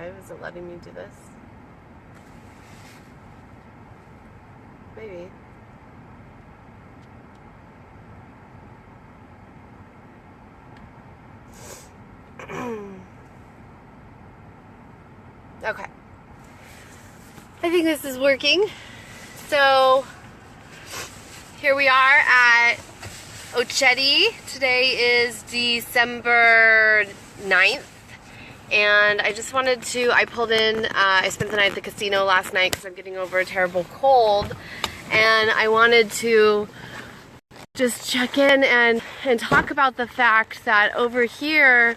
live? Is it letting me do this? Maybe. Okay. I think this is working. So here we are at Ochetti. Today is December 9th. And I just wanted to, I pulled in, I spent the night at the casino last night because I'm getting over a terrible cold. And I wanted to just check in and talk about the fact that over here,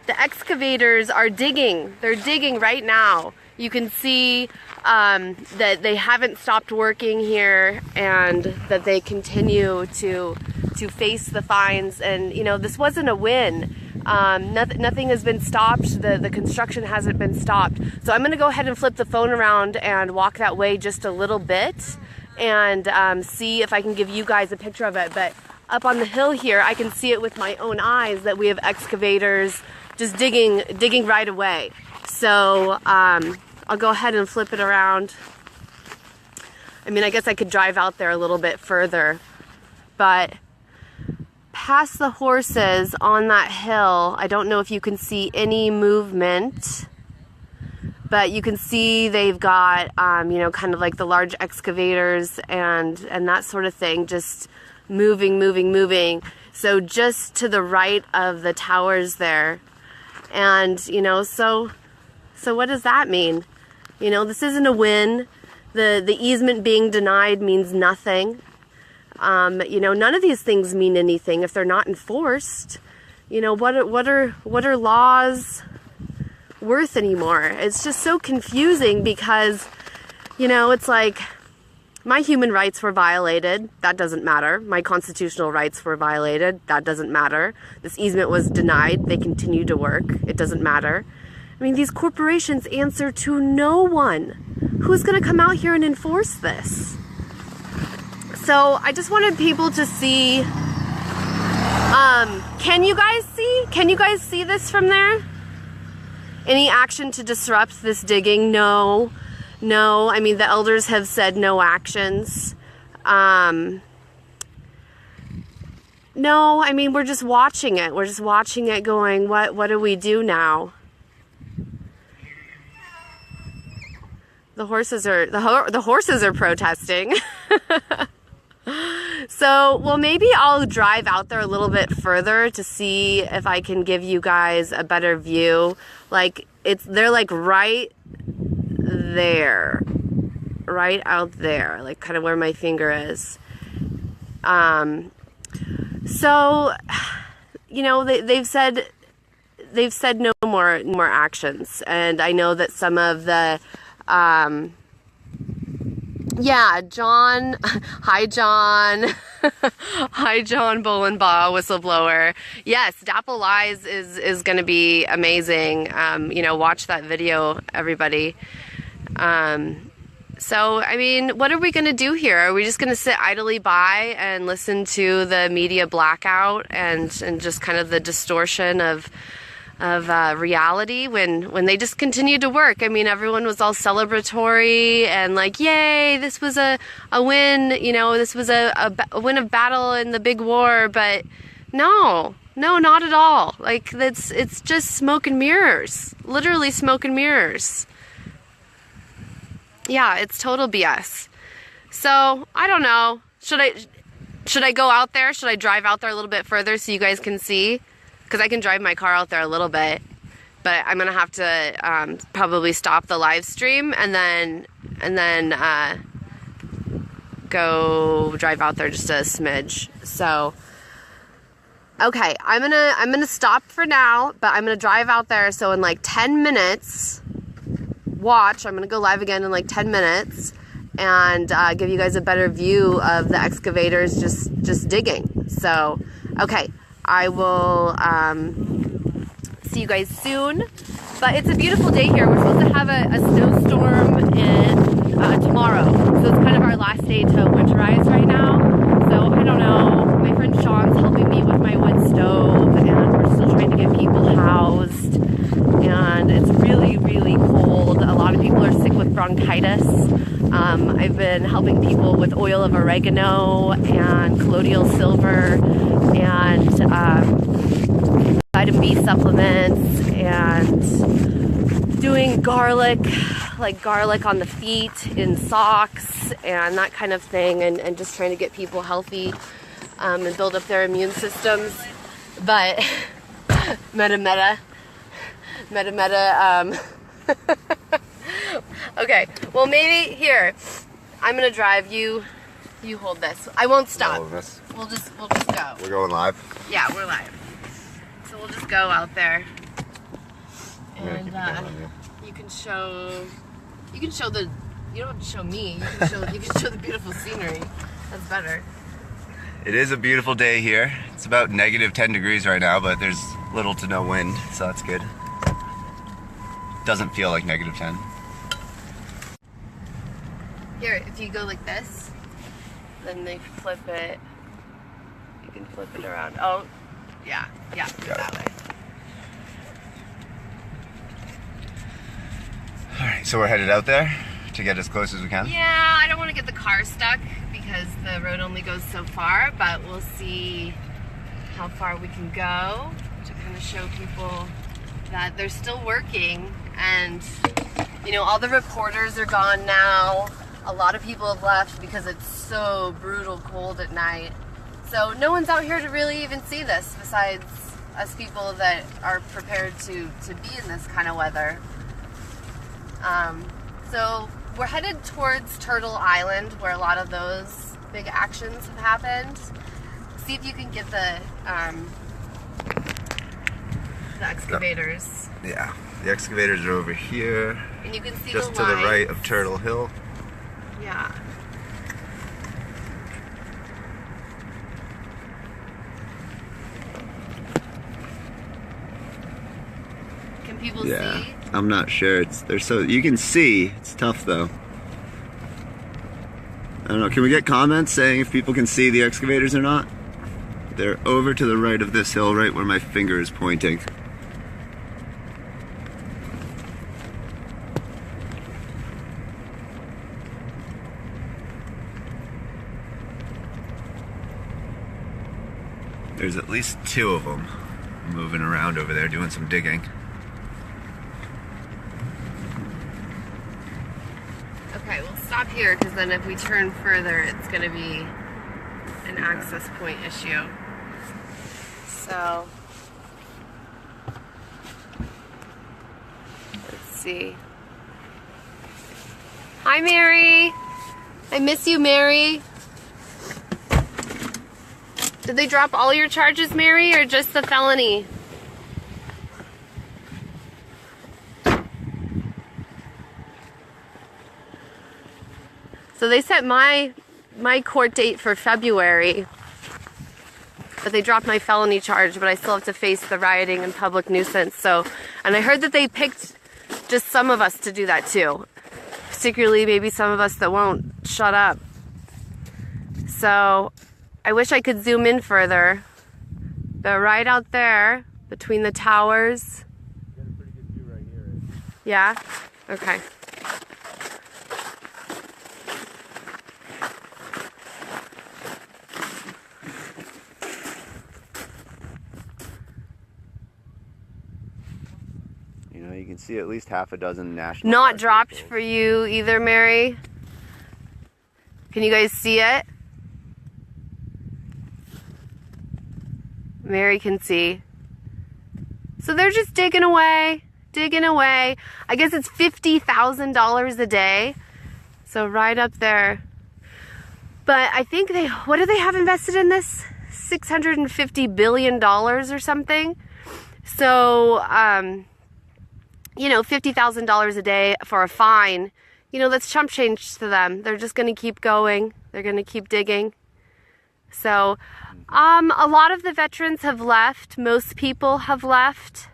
the excavators are digging. They're digging right now. You can see that they haven't stopped working here and that they continue to face the fines. And you know, this wasn't a win. Nothing has been stopped. The construction hasn't been stopped. So I'm gonna go ahead and flip the phone around and walk that way just a little bit and see if I can give you guys a picture of it. But up on the hill here, I can see it with my own eyes that we have excavators just digging right away. So I'll go ahead and flip it around. I mean, I guess I could drive out there a little bit further, but past the horses on that hill, I don't know if you can see any movement, but you can see they've got, you know, kind of like the large excavators and that sort of thing, just moving. So just to the right of the towers there. And, you know, so what does that mean? You know, this isn't a win. The easement being denied means nothing. You know, none of these things mean anything if they're not enforced. You know, what are laws worth anymore? It's just so confusing because, you know, it's like my human rights were violated. That doesn't matter. My constitutional rights were violated. That doesn't matter. This easement was denied. They continue to work. It doesn't matter. I mean, these corporations answer to no one. Who's going to come out here and enforce this? So I just wanted people to see, can you guys see? Can you guys see this from there? Any action to disrupt this digging? No. I mean, the elders have said no actions. No, I mean, we're just watching it. We're just watching it going, what do we do now? The horses are protesting. So, well, maybe I'll drive out there a little bit further to see if I can give you guys a better view. Like, they're like right there, right out there, like kind of where my finger is. So, you know, they've said no more actions, and I know that some of the yeah, John, hi John, hi John Bolenbaugh, whistleblower. Yes, DAPL Lies is going to be amazing. You know, watch that video, everybody. So, I mean, what are we going to do here? Are we just going to sit idly by and listen to the media blackout and just kind of the distortion of reality when they just continued to work? I mean, everyone was all celebratory and like, yay, this was a win, you know, this was a win of battle in the big war. But no, not at all. Like, it's just smoke and mirrors, literally smoke and mirrors. Yeah, it's total BS. So I don't know, should I go out there? Should I drive out there a little bit further so you guys can see? Because I can drive my car out there a little bit, but I'm gonna have to probably stop the live stream and then go drive out there just a smidge. So, okay, I'm gonna stop for now, but I'm gonna drive out there. So in like 10 minutes, watch. I'm gonna go live again in like 10 minutes and give you guys a better view of the excavators just digging. So, okay. I will see you guys soon. But it's a beautiful day here. We're supposed to have a snowstorm tomorrow. So it's kind of our last day to winterize right now. So I don't know. My friend Sean's helping me with my wood stove, and we're still trying to get people housed. And it's really, really cold. oil of oregano and colloidal silver and vitamin B supplements and doing garlic, like garlic on the feet in socks and that kind of thing, and just trying to get people healthy and build up their immune systems. But meta. Okay, well maybe here, I'm gonna drive, you hold this. I won't stop. We'll just go. We're going live? Yeah, we're live. So we'll just go out there. And you can show the, you don't have to show me, you can show the beautiful scenery. That's better. It is a beautiful day here. It's about -10 degrees right now, but there's little to no wind, so that's good. Doesn't feel like -10. Here, if you go like this, then they flip it. You can flip it around. Oh, yeah, that way. Alright, so we're headed out there to get as close as we can? Yeah, I don't want to get the car stuck because the road only goes so far, but we'll see how far we can go to kind of show people that they're still working. And, you know, all the reporters are gone now. A lot of people have left because it's so brutal cold at night. So no one's out here to really even see this besides us people that are prepared to be in this kind of weather. So we're headed towards Turtle Island, where a lot of those big actions have happened. See if you can get the excavators. Yeah, the excavators are over here. And you can see just the to the right of Turtle Hill. Yeah. Can people see? I'm not sure. They're so, you can see. It's tough though. I don't know. Can we get comments saying if people can see the excavators or not? They're over to the right of this hill, right where my finger is pointing. There's at least 2 of them moving around over there doing some digging. Okay, we'll stop here because then if we turn further, it's going to be an access point issue. So, let's see. Hi, Mary. I miss you, Mary. Did they drop all your charges, Mary, or just the felony? So they set my court date for February, but they dropped my felony charge, but I still have to face the rioting and public nuisance. So, and I heard that they picked just some of us to do that too, particularly maybe some of us that won't shut up. So I wish I could zoom in further, but right out there between the towers. You got a pretty good view right here. Yeah? Okay. You know, you can see at least half a dozen national. Not dropped vehicles for you either, Mary. Can you guys see it? Mary can see. So they're just digging away. I guess it's $50,000 a day. So right up there. But I think what do they have invested in this? $650 billion or something. So, you know, $50,000 a day for a fine, you know, that's chump change to them. They're just going to keep going. They're going to keep digging. So, a lot of the veterans have left. Most people have left.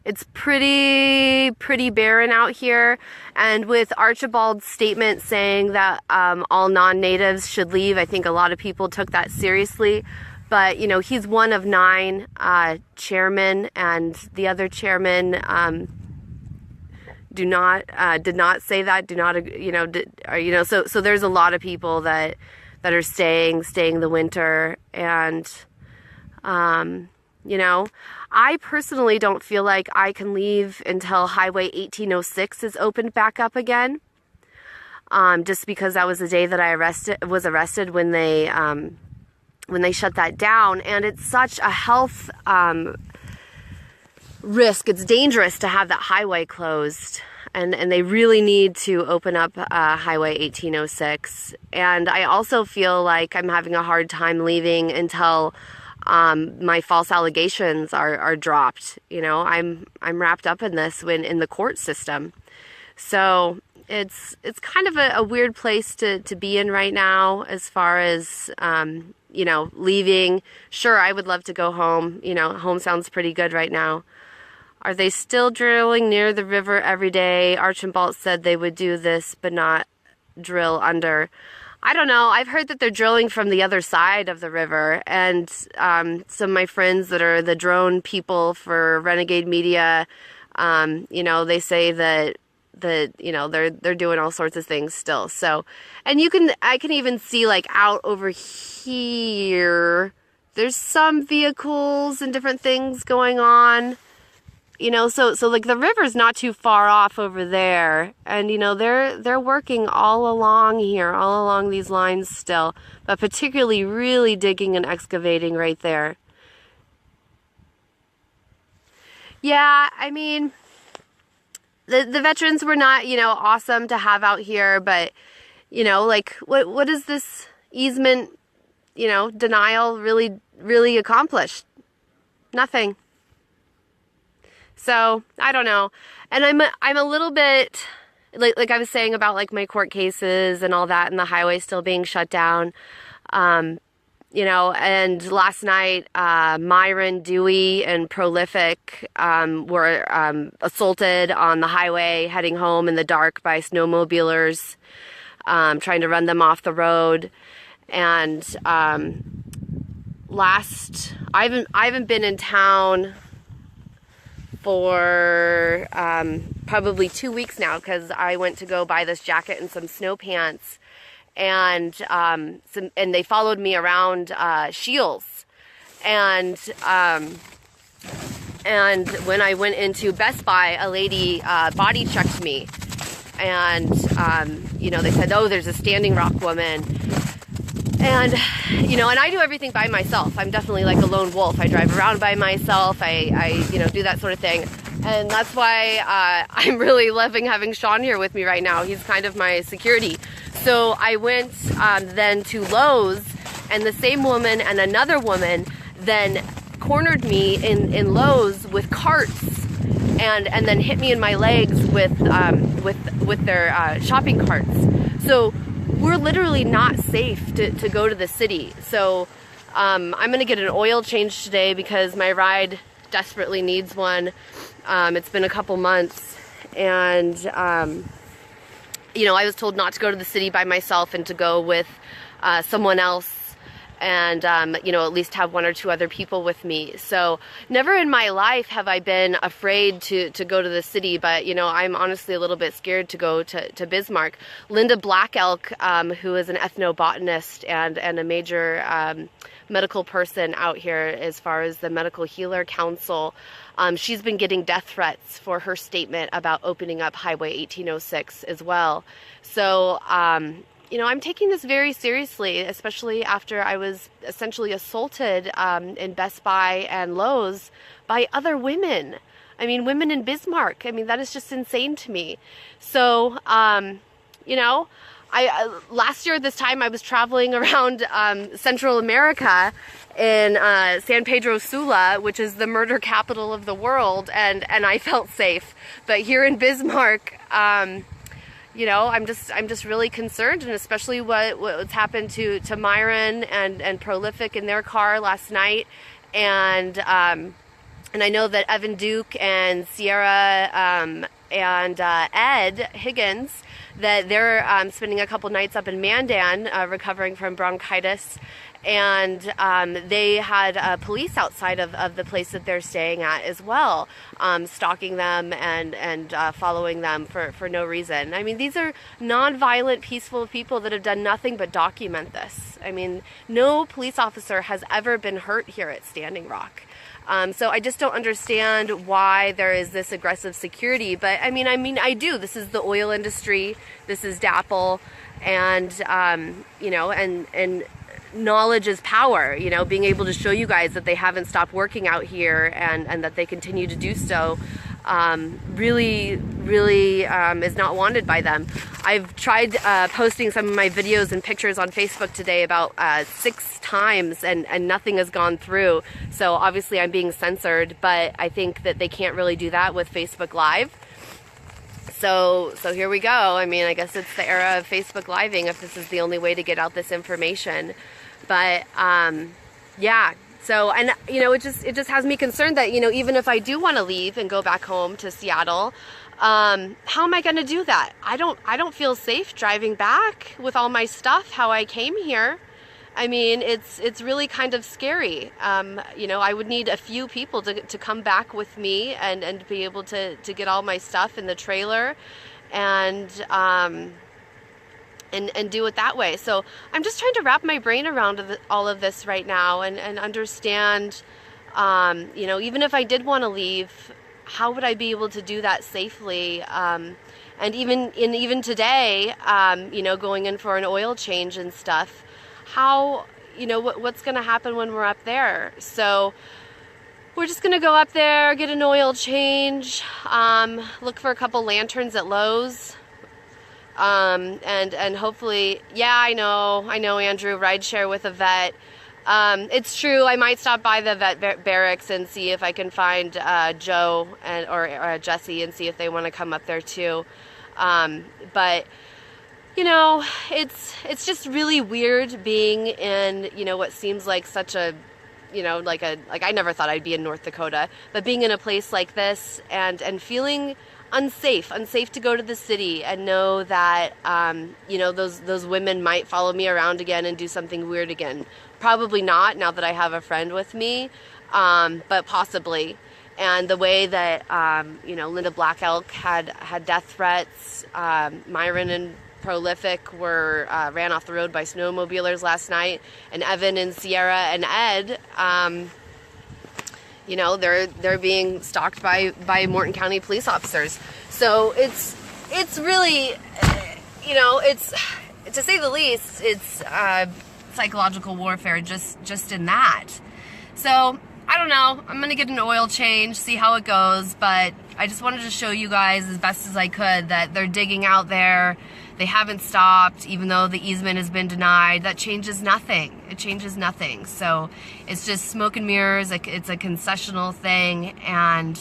It's pretty barren out here. And with Archibald's statement saying that all non-natives should leave, I think a lot of people took that seriously. But, you know, he's one of 9 chairmen, and the other chairman did not say that. Do not, so there's a lot of people that are staying the winter. And, I personally don't feel like I can leave until Highway 1806 is opened back up again. Just because that was the day that I was arrested when they shut that down. And it's such a health, risk. It's dangerous to have that highway closed. And they really need to open up Highway 1806. And I also feel like I'm having a hard time leaving until my false allegations are dropped. I'm wrapped up in this in the court system. So it's kind of a weird place to be in right now as far as, leaving. Sure, I would love to go home. Home sounds pretty good right now. Are they still drilling near the river every day? Archambault said they would do this, but not drill under. I don't know. I've heard that they're drilling from the other side of the river, and some of my friends that are the drone people for Renegade Media, they say that they're doing all sorts of things still. So, and I can even see like out over here, there's some vehicles and different things going on. So like the river's not too far off over there, and they're working all along here, all along these lines still, but particularly really digging and excavating right there. Yeah, I mean, the veterans were not, awesome to have out here, but like what is this easement, denial really accomplished? Nothing. So I don't know, and I'm a little bit like I was saying about like my court cases and all that, and the highway still being shut down. And last night Myron, Dewey, and Prolific were assaulted on the highway heading home in the dark by snowmobilers trying to run them off the road. And I haven't been in town for probably 2 weeks now, because I went to go buy this jacket and some snow pants, and they followed me around Shields, and when I went into Best Buy, a lady body checked me, and they said, oh, there's a Standing Rock woman. And, and I do everything by myself. I'm definitely like a lone wolf. I drive around by myself. I do that sort of thing. And that's why I'm really loving having Sean here with me right now. He's kind of my security. So I went then to Lowe's, and the same woman and another woman then cornered me in Lowe's with carts, and then hit me in my legs with their shopping carts. So we're literally not safe to go to the city. So I'm going to get an oil change today because my ride desperately needs one. It's been a couple months, and I was told not to go to the city by myself and to go with someone else, and at least have one or two other people with me. So never in my life have I been afraid to go to the city, but I'm honestly a little bit scared to go to Bismarck. Linda Black Elk, who is an ethnobotanist and a major medical person out here as far as the Medical Healer Council, she's been getting death threats for her statement about opening up Highway 1806 as well. So I'm taking this very seriously, especially after I was essentially assaulted in Best Buy and Lowe's by other women. I mean, women in Bismarck. I mean, that is just insane to me. So, last year at this time, I was traveling around Central America in San Pedro Sula, which is the murder capital of the world, and I felt safe. But here in Bismarck, I'm just really concerned, and especially what's happened to Myron and Prolific in their car last night, and I know that Evan Duke and Sierra and Ed Higgins, that they're spending a couple nights up in Mandan recovering from bronchitis. And they had police outside of the place that they're staying at as well, stalking them and following them for no reason. I mean, these are non-violent, peaceful people that have done nothing but document this. I mean, no police officer has ever been hurt here at Standing Rock. So I just don't understand why there is this aggressive security. But I mean, I do. This is the oil industry. This is DAPL, and you know, and knowledge is power. You know, being able to show you guys that they haven't stopped working out here and that they continue to do so, really is not wanted by them. I've tried posting some of my videos and pictures on Facebook today about 6 times and nothing has gone through. So obviously I'm being censored, but I think that they can't really do that with Facebook Live. So here we go. I mean, I guess it's the era of Facebook Living if this is the only way to get out this information. But yeah. So, and you know, it just has me concerned that, you know, even if I do want to leave and go back home to Seattle, how am I going to do that? I don't feel safe driving back with all my stuff how I came here. I mean, it's really kind of scary. You know, I would need a few people to come back with me and be able to get all my stuff in the trailer and do it that way. So I'm just trying to wrap my brain around all of this right now and understand, you know, even if I did want to leave, how would I be able to do that safely? And even today, you know, going in for an oil change and stuff, how, you know, what's going to happen when we're up there? So we're just going to go up there, get an oil change, look for a couple lanterns at Lowe's. And hopefully, yeah, I know, Andrew, rideshare with a vet. It's true, I might stop by the vet barracks and see if I can find Joe or Jesse and see if they want to come up there too. But you know, it's just really weird being in, you know, what seems like such a, you know, like I never thought I'd be in North Dakota, but being in a place like this and feeling unsafe to go to the city and know that, you know, those women might follow me around again and do something weird again. Probably not, now that I have a friend with me, but possibly. And the way that, you know, Linda Black Elk had death threats, Myron and Prolific were ran off the road by snowmobilers last night, and Evan and Sierra and Ed, you know, they're being stalked by Morton County police officers. So it's really, you know, it's, to say the least, it's psychological warfare just in that. So I don't know, I'm gonna get an oil change, see how it goes, but I just wanted to show you guys as best as I could that they're digging out there. They haven't stopped, even though the easement has been denied. That changes nothing. It changes nothing. So it's just smoke and mirrors. Like, it's a concessional thing. And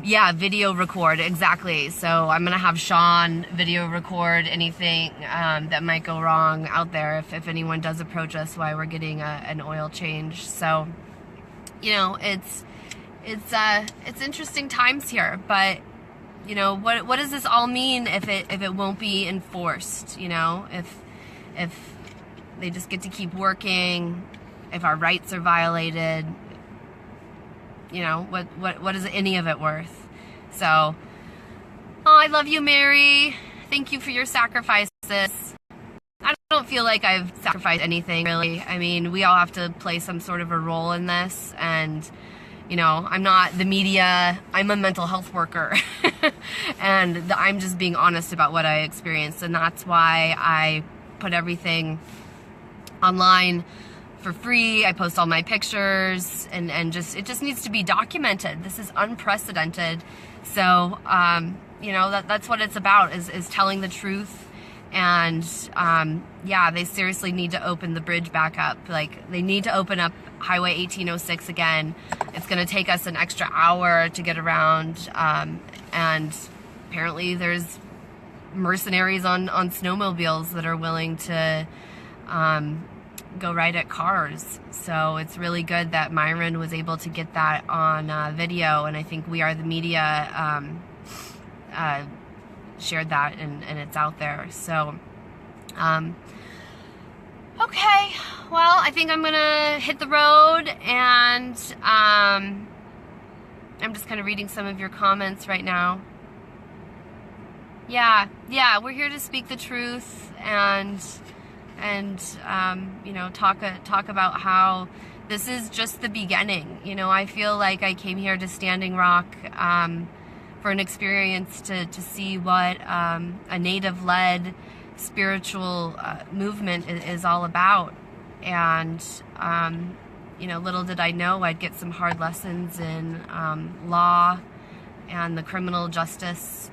yeah, video record, exactly. So I'm gonna have Sean video record anything that might go wrong out there if anyone does approach us while we're getting an oil change. So, you know, it's interesting times here, but you know, what does this all mean if it won't be enforced? You know, if they just get to keep working, if our rights are violated, you know, what is any of it worth? So, oh, I love you, Mary. Thank you for your sacrifices. I don't feel like I've sacrificed anything, really. I mean, we all have to play some sort of a role in this, and you know, I'm not the media, I'm a mental health worker. And I'm just being honest about what I experienced, and that's why I put everything online for free. I post all my pictures, and it just needs to be documented. This is unprecedented. So, you know, that's what it's about, is telling the truth. And yeah, they seriously need to open the bridge back up. Like, they need to open up Highway 1806 again. It's going to take us an extra hour to get around, and apparently there's mercenaries on snowmobiles that are willing to go ride at cars. So it's really good that Myron was able to get that on video, and I think We Are the Media shared that, and it's out there. So, okay, well, I think I'm gonna hit the road, and I'm just kind of reading some of your comments right now. Yeah, we're here to speak the truth, and you know, talk about how this is just the beginning. You know, I feel like I came here to Standing Rock for an experience to see what a native-led spiritual movement is all about. And you know, little did I know I'd get some hard lessons in law and the criminal justice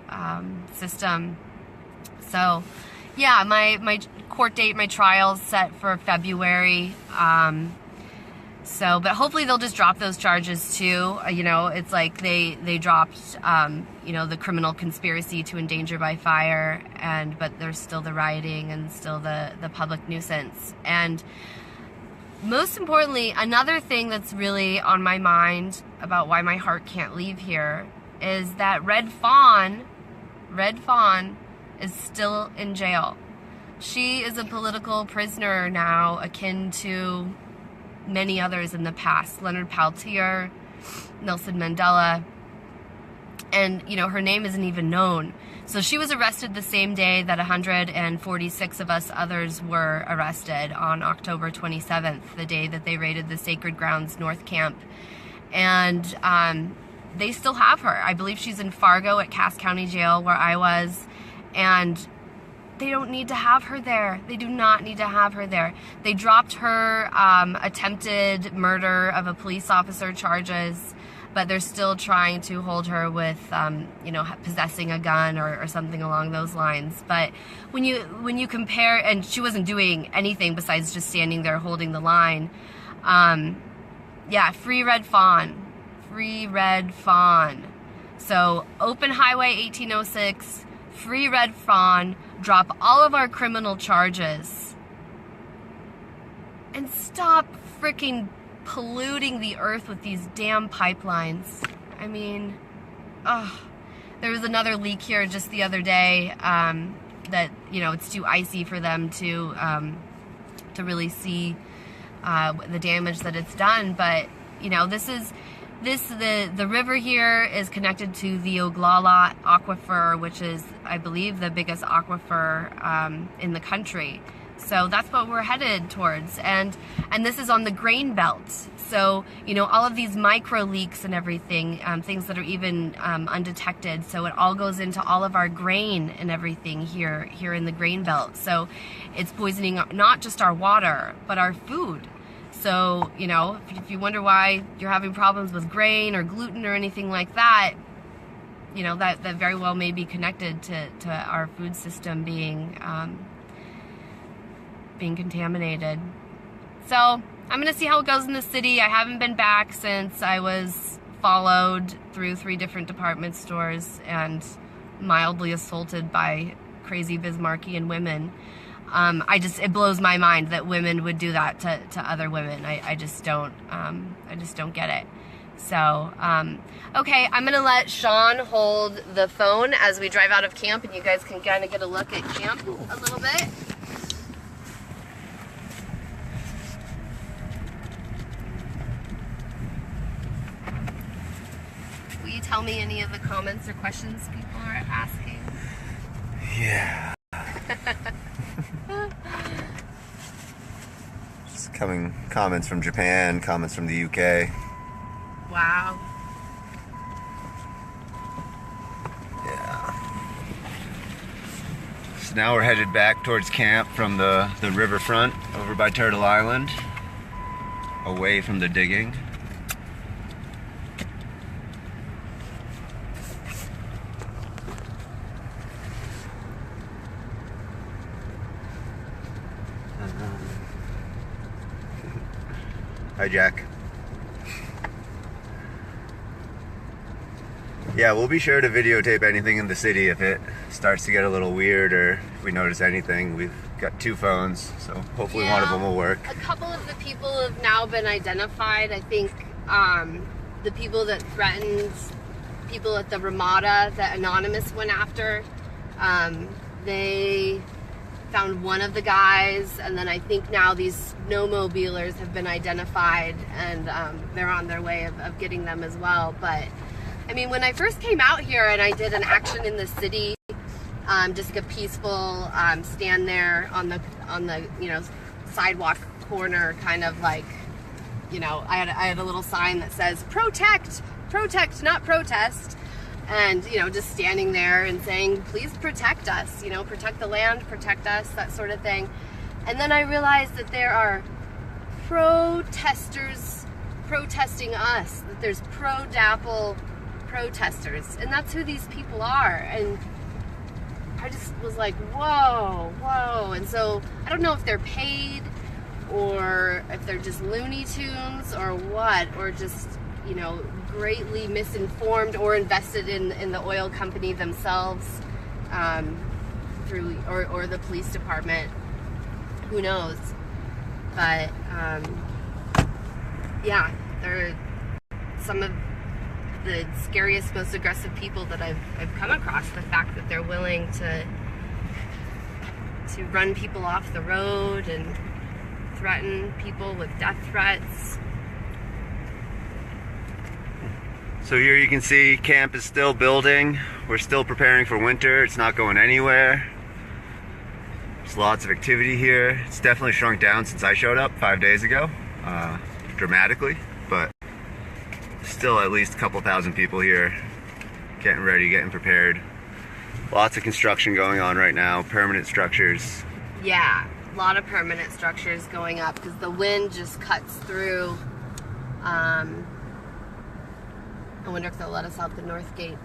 system. So yeah, my court date, my trial's set for February. So, but hopefully they'll just drop those charges too. You know, it's like they dropped, you know, the criminal conspiracy to endanger by fire, but there's still the rioting and still the public nuisance. And most importantly, another thing that's really on my mind about why my heart can't leave here is that Red Fawn is still in jail. She is a political prisoner now, akin to many others in the past. Leonard Peltier, Nelson Mandela, and you know, her name isn't even known. So she was arrested the same day that 146 of us others were arrested, on October 27th, the day that they raided the Sacred Grounds North Camp. And they still have her. I believe she's in Fargo at Cass County Jail, where I was, and they don't need to have her there. They do not need to have her there. They dropped her attempted murder of a police officer charges, but they're still trying to hold her with, you know, possessing a gun or something along those lines. But when you compare, and she wasn't doing anything besides just standing there holding the line. Yeah, free Red Fawn. Free Red Fawn. So open Highway 1806, free Red Fawn, drop all of our criminal charges, and stop freaking polluting the earth with these damn pipelines. I mean, there was another leak here just the other day that, you know, it's too icy for them to really see the damage that it's done. But, you know, the river here is connected to the Oglala Aquifer, which is, I believe, the biggest aquifer in the country. So that's what we're headed towards. And this is on the grain belt. So, you know, all of these micro leaks and everything, things that are even undetected. So it all goes into all of our grain and everything here in the grain belt. So it's poisoning not just our water, but our food. So, you know, if you wonder why you're having problems with grain or gluten or anything like that, you know, that very well may be connected to our food system being contaminated. So I'm going to see how it goes in the city. I haven't been back since I was followed through 3 different department stores and mildly assaulted by crazy Bismarckian women. It blows my mind that women would do that to other women. I just don't get it. So, okay, I'm gonna let Sean hold the phone as we drive out of camp, and you guys can kind of get a look at camp a little bit. Will you tell me any of the comments or questions people are asking? Yeah. Just comments from Japan, comments from the UK. Wow. Yeah. So now we're headed back towards camp from the riverfront over by Turtle Island, away from the digging. Hi, Jack. Yeah, we'll be sure to videotape anything in the city if it starts to get a little weird or if we notice anything. We've got 2 phones, so hopefully one of them will work. A couple of the people have now been identified. I think the people that threatened people at the Ramada that Anonymous went after. They found one of the guys, and then I think now these snowmobilers have been identified, and they're on their way of getting them as well. But I mean, when I first came out here and I did an action in the city, just like a peaceful stand there on the sidewalk corner, kind of like, I had a little sign that says protect, not protest. And, just standing there and saying, please protect us, protect the land, protect us, that sort of thing. And then I realized that there are protesters protesting us, that there's pro-DAPL protesters, and that's who these people are. And I just was like, whoa. And so I don't know if they're paid or if they're just Looney Tunes or what, or just, greatly misinformed or invested in the oil company themselves, through or the police department. Who knows? But yeah, they're some of the scariest, most aggressive people that I've come across. The fact that they're willing to run people off the road and threaten people with death threats. So here you can see camp is still building. We're still preparing for winter. It's not going anywhere. There's lots of activity here. It's definitely shrunk down since I showed up 5 days ago, dramatically, but still at least a couple thousand people here getting ready, getting prepared. Lots of construction going on right now, permanent structures. Yeah, a lot of permanent structures going up because the wind just cuts through. I wonder if they'll let us out the north gate.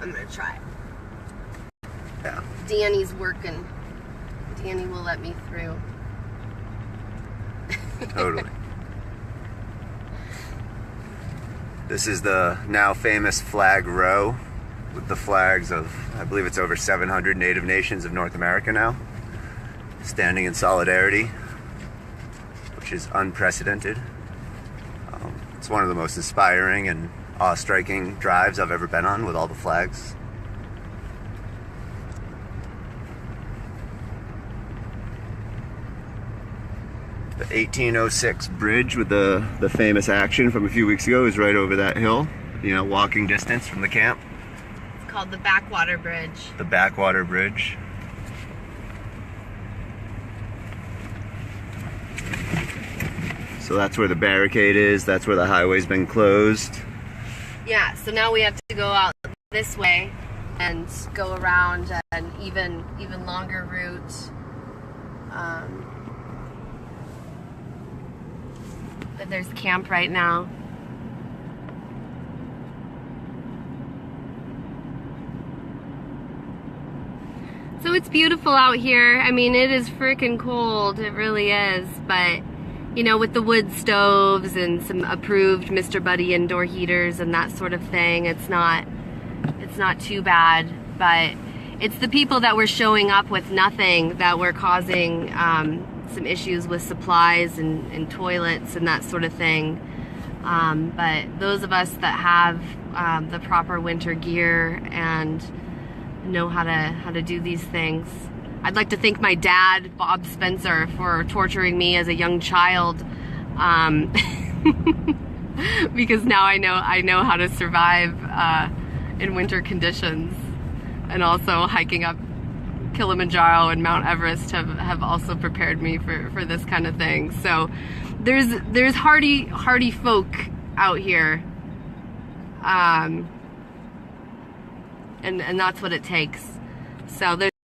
I'm gonna try. Yeah. Danny's working. Danny will let me through. Totally. This is the now famous flag row with the flags of, I believe it's over 700 native nations of North America now, standing in solidarity, which is unprecedented. It's one of the most inspiring and awe-striking drives I've ever been on, with all the flags. The 1806 bridge with the famous action from a few weeks ago is right over that hill, walking distance from the camp. It's called the Backwater Bridge. The Backwater Bridge. So that's where the barricade is, that's where the highway's been closed. Yeah, so now we have to go out this way and go around an even longer route. But there's camp right now. So it's beautiful out here. I mean, it is freaking cold. It really is. But with the wood stoves and some approved Mr. Buddy indoor heaters and that sort of thing, it's not too bad. But it's the people that were showing up with nothing that were causing some issues with supplies and toilets and that sort of thing. But those of us that have the proper winter gear and know how to do these things. I'd like to thank my dad, Bob Spencer, for torturing me as a young child, because now I know how to survive in winter conditions, and also hiking up Kilimanjaro and Mount Everest have also prepared me for this kind of thing. So there's hardy folk out here, and that's what it takes. So there's